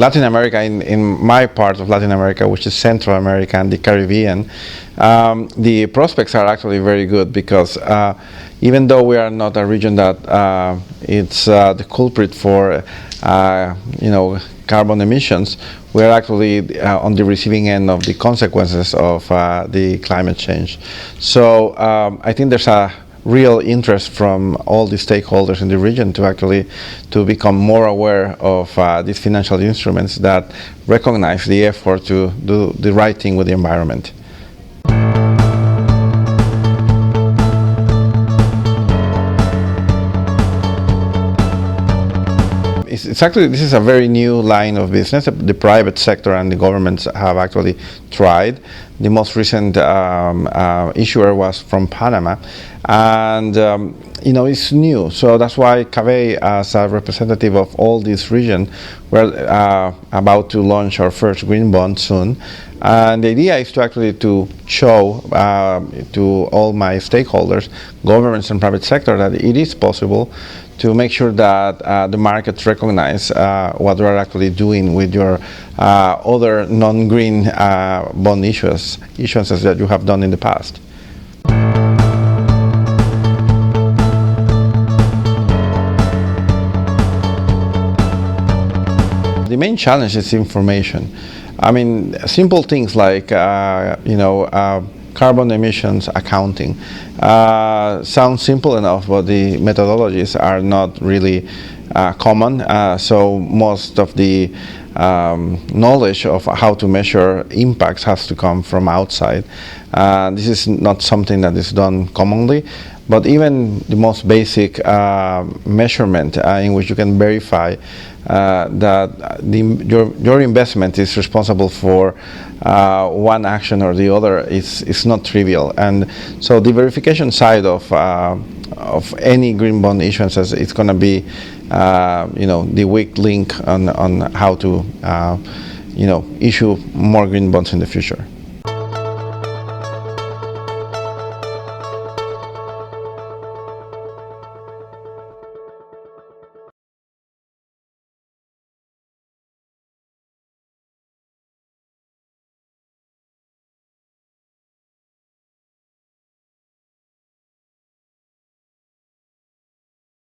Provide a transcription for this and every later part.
Latin America, in my part of Latin America, which is Central America and the Caribbean, the prospects are actually very good because even though we are not a region that it's the culprit for carbon emissions, we are actually on the receiving end of the consequences of the climate change. So I think there's a real interest from all the stakeholders in the region to become more aware of these financial instruments that recognize the effort to do the right thing with the environment. It's actually, this is a very new line of business. The private sector and the governments have actually tried. The most recent issuer was from Panama, and it's new. So that's why CABEI, as a representative of all this region, we're about to launch our first green bond soon. And the idea is to show to all my stakeholders, governments and private sector, that it is possible to make sure that the markets recognize what we're actually doing with your other non-green bond issuances that you have done in the past. The main challenge is information. I mean, simple things like carbon emissions accounting sounds simple enough, but the methodologies are not really common. So most of the knowledge of how to measure impacts has to come from outside. This is not something that is done commonly, but even the most basic measurement in which you can verify that your investment is responsible for one action or the other is not trivial. And so the verification side of any green bond issuances, it's going to be the weak link on how to issue more green bonds in the future.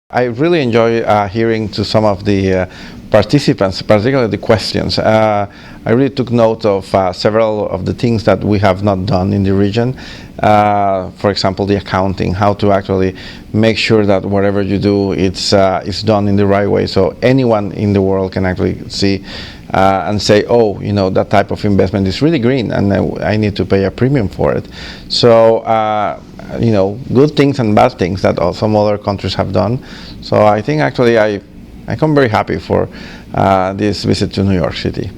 I really enjoy hearing to some of the participants, particularly the questions. I really took note of several of the things that we have not done in the region. For example, the accounting, how to actually make sure that whatever you do, it's done in the right way, so anyone in the world can actually see and say, oh, that type of investment is really green, and I need to pay a premium for it. So, good things and bad things that some other countries have done. So I think actually I come very happy for this visit to New York City.